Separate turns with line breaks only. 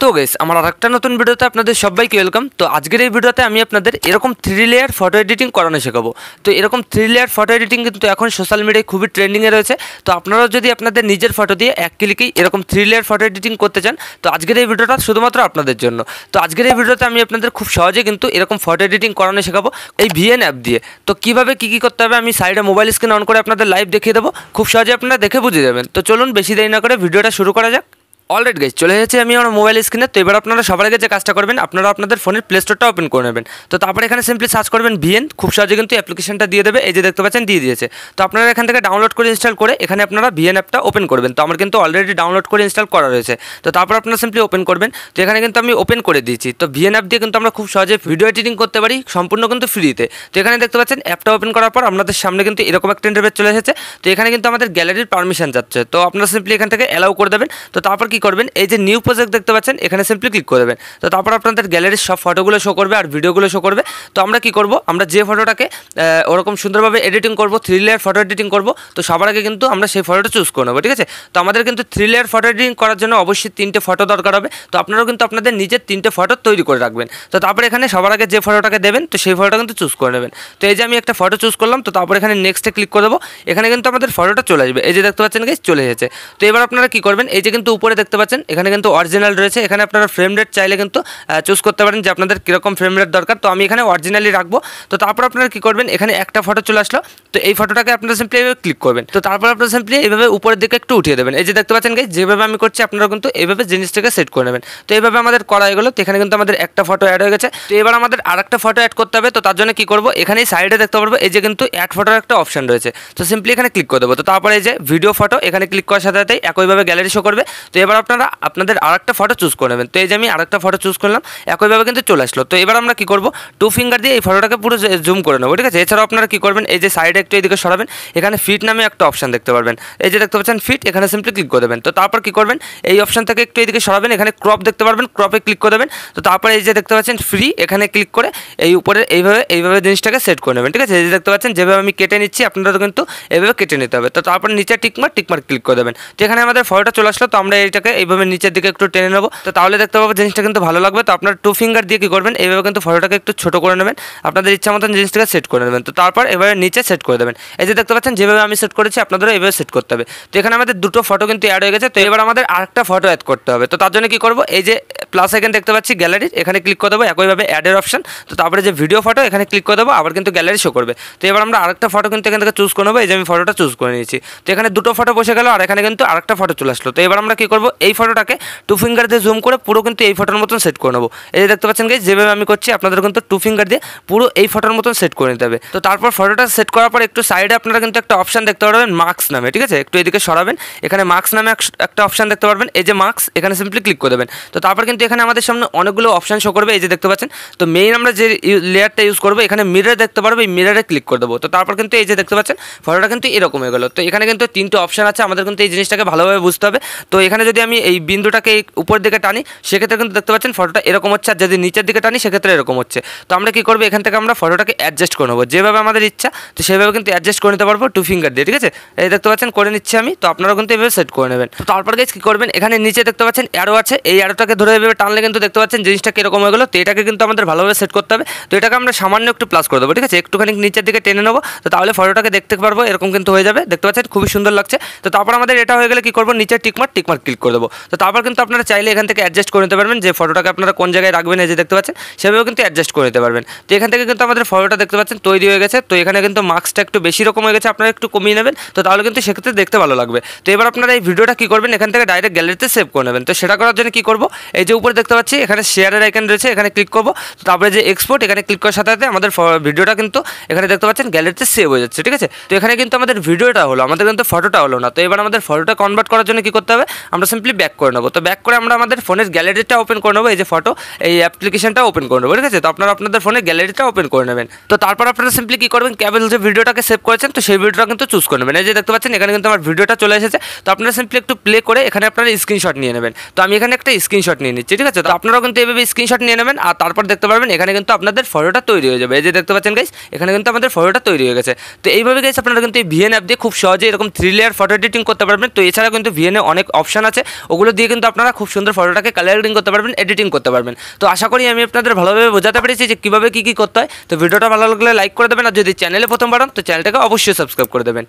তো গাইস আমার আরেকটা নতুন ভিডিওতে আপনাদের সবাইকে ওয়েলকাম। তো আজকের এই ভিডিওতে আমি আপনাদের এরকম 3 লেয়ার ফটো এডিটিং করানো শেখাবো। তো এরকম 3 লেয়ার ফটো এডিটিং কিন্তু এখন সোশ্যাল মিডিয়ায় খুবই ট্রেন্ডিংয়ে রয়েছে। তো আপনারাও যদি আপনাদের নিজের ফটো দিয়ে এক ক্লিকেই এরকম 3 লেয়ার ফটো এডিটিং করতে চান তো আজকের এই ভিডিওটা শুধুমাত্র আপনাদের জন্য। তো আজকের এই ভিডিওতে আমি আপনাদের খুব সহজে কিন্তু এরকম ফটো এডিটিং করানো শেখাবো এই ভিএন অ্যাপ দিয়ে। তো কীভাবে কী করতে হবে আমি সাইডে মোবাইল স্ক্রিন অন করে আপনাদের লাইভ দেখিয়ে দেবো, খুব সহজে আপনারা দেখে বুঝে যাবেন। তো চলুন বেশি দেরি না করে ভিডিওটা শুরু করা যাক। অলরেডি গাইস চলে এসেছি আমি আমার মোবাইল স্ক্রিনে। তো এবার আপনারা সবার আগে যে কাজটা করবেন আপনারা আপনাদের ফোনের প্লে স্টোরটা ওপেন করে নেবেন। তো তারপরে এখানে সিম্পলি সার্চ করবেন ভিএন, খুব সহজে কিন্তু অ্যাপ্লিকেশনটা দিয়ে দেবে। এই যে দেখতে পাচ্ছেন দিয়ে দিয়েছে। তো আপনারা এখান থেকে ডাউনলোড করে ইনস্টল করে এখানে আপনারা ভিএন অ্যাপটা ওপেন করবেন। তো আমার কিন্তু অলরেডি ডাউনলোড করে ইনস্টল করা রয়েছে। তো তারপর আপনারা সিম্পলি ওপেন করবেন। তো এখানে কিন্তু আমি ওপেন করে দিয়েছি। তো ভিএন অ্যাপ দিয়ে কিন্তু আমরা খুব সহজে ভিডিও এডিটিং করতে পারি, সম্পূর্ণ কিন্তু ফ্রিতে। তো এখানে দেখতে পাচ্ছেন অ্যাপটা ওপেন করার পর আপনাদের সামনে কিন্তু এরকম একটা ইন্টারফেস চলে এসেছে। তো এখানে কিন্তু আমাদের গ্যালারির পারমিশন যাচ্ছে। তো আপনারা সিম্পলি এখান থেকে অ্যালাউ করে দেবেন। তো তারপর কি করবেন, এই যে নিউ প্রজেক্ট দেখতে পাচ্ছেন এখানে সিম্পলি ক্লিক করে দেবেন। তো তারপর আপনাদের গ্যালারির সব ফটোগুলো শো করবে আর ভিডিওগুলো শো করবে। তো আমরা কি করব, আমরা যে ফটোটাকে ওরকম সুন্দরভাবে এডিটিং করব, 3 লেয়ার ফটো এডিটিং করব, তো সবার আগে কিন্তু আমরা সেই ফটোটা চুজ করে নেবো, ঠিক আছে। তো আমাদের কিন্তু 3 লেয়ার ফটো এডিটিং করার জন্য অবশ্যই 3টে ফটো দরকার হবে। তো আপনারাও কিন্তু আপনাদের নিজের 3টে ফটো তৈরি করে রাখবেন। তো তারপরে এখানে সবার আগে যে ফটোটাকে দেবেন তো সেই ফটোটা কিন্তু চুজ করে নেবেন। তো এই যে আমি একটা ফটো চুজ করলাম। তো তারপর এখানে নেক্সটে ক্লিক করে দেবো। এখানে কিন্তু আমাদের ফটোটা চলে আসবে। এই যে দেখতে পাচ্ছেন গাইস চলে এসেছে। তো এবার আপনারা কি করবেন, এই যে কিন্তু উপরে দেখতে পাচ্ছেন এখানে কিন্তু অরিজিনাল রয়েছে। এখানে আপনারা ফ্রেম রেট চাইলে কিন্তু চুজ করতে পারেন যে আপনাদের কীরকম ফ্রেম রেট দরকার। তো আমি এখানে অরিজিনালি রাখবো। তো তারপর আপনারা কী করবেন, এখানে একটা ফটো চলে আসলো। তো এই ফটোটাকে আপনারা সিম্পলি এইভাবে ক্লিক করবেন। তো তারপর আপনারা সিম্পলি এইভাবে উপরের দিকে একটু উঠিয়ে দেবেন। এই যে দেখতে পাচ্ছেন গাইস যেভাবে আমি করছি আপনারা কিন্তু এইভাবে জিনিসটাকে সেট করে নেবেন। তো এইভাবে আমাদের করা হয়ে গেলো। তো এখানে কিন্তু আমাদের একটা ফটো অ্যাড হয়ে গেছে। তো এবার আমাদের আরেকটা ফটো অ্যাড করতে হবে। তো তার জন্য কী করবো, এখানেই সাইডে দেখতে পারবো এই যে কিন্তু অ্যাড ফটোর একটা অপশন রয়েছে। তো সিম্পলি এখানে ক্লিক করে দেবো। তো তারপরে এই যে ভিডিও ফটো এখানে ক্লিক করার সাথে সাথেই একইভাবে গ্যালারি শো করবে। তো এবার আপনারা আপনাদের আরেকটা ফটো চুজ করে নেবেন। তো এই যে আমি আরেকটা ফটো চুজ করলাম, একইভাবে কিন্তু চলে আসলো। তো এবার আমরা কী করবো, 2 ফিঙ্গার দিয়ে এই ফটোটাকে পুরো জুম করে নেবো, ঠিক আছে। এছাড়াও আপনারা কী করবেন, এই যে সাইডে একটু এদিকে সরাবেন, এখানে ফিট নামে একটা অপশন দেখতে পারবেন। এই যে দেখতে পাচ্ছেন ফিট, এখানে সিম্পলি ক্লিক করে দেবেন। তো তারপর কী করবেন, এই অপশন থেকে একটু এদিকে সরাবেন, এখানে ক্রপ দেখতে পারবেন, ক্রপে ক্লিক করে দেবেন। তো তারপরে এই যে দেখতে পাচ্ছেন ফ্রি, এখানে ক্লিক করে এই উপরে এইভাবে জিনিসটাকে সেট করে নেবেন, ঠিক আছে। এই যে দেখতে পাচ্ছেন যেভাবে আমি কেটে নিচ্ছি আপনারা কিন্তু এইভাবে কেটে নিতে হবে। তো তারপর নিচে টিকমার্ক ক্লিক করে দেবেন। তো এখানে আমাদের ফটোটা চলে আসলো। তো আমরা এইটাকে এইভাবে নিচের দিকে একটু টেনে নেবো। তো তাহলে দেখতে পাবো জিনিসটা কিন্তু ভালো লাগবে। তো আপনার 2 ফিঙ্গার দিয়ে কী করবেন, এইভাবে কিন্তু ফটোটাকে একটু ছোটো করে নেবেন, আপনাদের ইচ্ছা মতন জিনিসটাকে সেট করে নেবেন। তো তারপর এভাবে নিচে সেট করে দেবেন। এই যে দেখতে পাচ্ছেন যেভাবে আমি সেট করেছি আপনাদেরও এইভাবে সেট করতে হবে। তো এখানে আমাদের 2টো ফটো কিন্তু অ্যাড হয়ে গেছে। তো এবার আমাদের আরেকটা ফটো অ্যাড করতে হবে। তো তার জন্য কী করবো, এই যে প্লাস আইকন দেখতে পাচ্ছি গ্যালারির, এখানে ক্লিক করে দেবো, একইভাবে অ্যাডের অপশন। তো তারপরে যে ভিডিও ফটো এখানে ক্লিক করে দেবো, আবার কিন্তু গ্যালারি শো করবে। তো এবার আমরা আরেকটা ফটো কিন্তু এখান থেকে চুজ করে নেবো। এই যে আমি ফটোটা চুজ করে নিয়েছি। তো এখানে 2টো ফটো বসে গেল আর এখানে কিন্তু আরেকটা ফটো চলে আসলো। তো এবার আমরা কী করবো, এই ফটোটাকে 2 ফিঙ্গার দিয়ে জুম করে পুরো কিন্তু এই ফটোর মতন সেট করে নেবো। এই যে দেখতে পাচ্ছেন গাইস যেভাবে আমি করছি আপনাদের কিন্তু 2 ফিঙ্গার দিয়ে পুরো এই ফটোর মতন সেট করে নিতে হবে। তো তারপর ফটোটা সেট করার পর একটু সাইডে আপনারা কিন্তু একটা অপশন দেখতে পারবেন মার্কস নামে, ঠিক আছে। একটু এদিকে সরাবেন, এখানে মার্কস নামে একটা অপশন দেখতে পারবেন। এই যে মার্কস, এখানে সিম্পলি ক্লিক করে দেবেন। তো তারপর কিন্তু এখানে আমাদের সামনে অনেকগুলো অপশন শো করবে। এই যে দেখতে পাচ্ছেন, তো মেইন আমরা যে লেয়ারটা ইউজ করবো এখানে মিরর দেখতে পারবো, এই মিররে ক্লিক করে দেবো। তো তারপর কিন্তু এই যে দেখতে পাচ্ছেন ফটোটা কিন্তু এরকম হয়ে গেলো। তো এখানে কিন্তু 3টে অপশন আছে, আমাদের কিন্তু এই জিনিসটাকে ভালোভাবে বুঝতে হবে। তো এখানে যদি আমি এই বিন্দুটাকে উপরের দিকে টানি সেক্ষেত্রে কিন্তু দেখতে পাচ্ছেন ফটোটা এরকম হচ্ছে, আর যদি নিচের দিকে টানি সেক্ষেত্রে এরকম হচ্ছে। তো আমরা কী করবো, এখান থেকে আমরা ফটোটাকে অ্যাডজাস্ট করে নেবো যেভাবে আমাদের ইচ্ছা। তো সেভাবে কিন্তু অ্যাডজাস্ট করে নিতে পারবো 2 ফিঙ্গার দিয়ে, ঠিক আছে। এই দেখতে পাচ্ছেন করে নিচ্ছি আমি। তো আপনারা কিন্তু এভাবে সেট করে নেবেন। তো তারপর গাইস কী করবেন, এখানে নিচে দেখতে পাচ্ছেন অ্যারো আছে, এই অ্যারোটাকে ধরে এভাবে টানলে কিন্তু দেখতে পাচ্ছেন জিনিসটা কীরকম হয়ে গেলো। তো এটাকে কিন্তু আমাদের ভালোভাবে সেট করতে হবে। তো এটাকে আমরা সামান্য একটু প্লাস করে দেবো, ঠিক আছে, একটুখানি নিচের দিকে টেনে নেবো। তো তাহলে ফটোটাকে দেখতে পারবো এরকম কিন্তু হয়ে যাবে, দেখতে পাচ্ছেন খুবই সুন্দর লাগছে। তো তারপর আমাদের এটা হয়ে গেলে কী করবো, নিচে টিকমার্ক ক্লিক করে দেবো। তো তারপর কিন্তু আপনারা চাইলে এখান থেকে অ্যাডজাস্ট করে নিতে পারবেন যে ফটোটাকে আপনারা কোন জায়গায় রাখবেন। এই যে দেখতে পাচ্ছেন সেভাবেও কিন্তু অ্যাডজাস্ট করে নিতে পারবেন। তো এখান থেকে কিন্তু আমাদের ফটোটা দেখতে পাচ্ছেন তৈরি হয়ে গেছে। তো এখানে কিন্তু মার্কসটা একটু বেশি রকম হয়ে গেছে, আপনারা একটু কমিয়ে নেবেন। তো তাহলে কিন্তু সেক্ষেত্রে দেখতে ভালো লাগবে। তো এবার আপনারা এই ভিডিওটা কী করবেন, এখান থেকে ডাইরেক্ট গ্যালারিতে সেভ করে নেবেন। তো সেটা করার জন্য কী করবো, এই যে উপরে দেখতে পাচ্ছি এখানে শেয়ারের আইকন রয়েছে, এখানে ক্লিক করবো। তো তারপরে যে এক্সপোর্ট এখানে ক্লিক করার সাথে সাথে আমাদের ভিডিওটা কিন্তু এখানে দেখতে পাচ্ছেন গ্যালারিতে সেভ হয়ে যাচ্ছে, ঠিক আছে। তো এখানে কিন্তু আমাদের ভিডিওটা হলো, আমাদের কিন্তু ফটোটা হলো না। তো এবার আমাদের ফটোটা কনভার্ট করার জন্য কী করতে হবে, আমরা সিম্পলি ব্যাক করে নেবো। তো ব্যাক করে আমরা আমাদের ফোনের গ্যালারিটা ওপেন করে নেবো, এই যে ফটো এই অ্যাপ্লিকেশনটা ওপেন করে নেবো, ঠিক আছে। তো আপনারা আপনাদের ফোনের গ্যালারিটা ওপেন করে নেবেন। তো তারপর আপনারা সিম্পলি কী করবেন, কেবল যে ভিডিওটাকে সেভ করেছেন তো সেই ভিডিওটা কিন্তু চুজ করে নেবেন। এই যে দেখতে পাচ্ছেন এখানে কিন্তু আমার ভিডিওটা চলে এসেছে। তো আপনারা সিম্পলি একটু প্লে করে এখানে আপনারা স্ক্রিনশট নিয়ে নেবেন। তো আমি এখানে একটা স্ক্রিনশট নিয়ে নিচ্ছি, ঠিক আছে। তো আপনারাও কিন্তু এইভাবে স্ক্রিনশট নিয়ে নেবেন আর তারপর দেখতে পারবেন এখানে কিন্তু আপনাদের ফটোটা তৈরি হয়ে যাবে। এই যে দেখতে পাচ্ছেন গাইস এখানে কিন্তু আমাদের ফটোটা তৈরি হয়ে গেছে। তো এইভাবে গাইস আপনারা কিন্তু এই ভিএন অ্যাপ দিয়ে খুব সহজে এরকম 3 লেয়ার ফটো এডিটিং করতে পারবেন। তো এছাড়া কিন্তু ভিএনে অনেক অপশন আছে, ওগুলো দিয়ে কিন্তু আপনারা খুব সুন্দর ফটোটাকে কালার গ্রেডিং করতে পারবেন, এডিটিং করতে পারবেন। তো আশা করি আমি আপনাদের ভালোভাবে বোঝাতে পেরেছি যে কীভাবে কী কী করতে হয়। তো ভিডিওটা ভালো লাগলে লাইক করে দেবেন, আর যদি চ্যানেলে প্রথমবার হন তো চ্যানেলটাকে অবশ্যই সাবস্ক্রাইব করে দেবেন।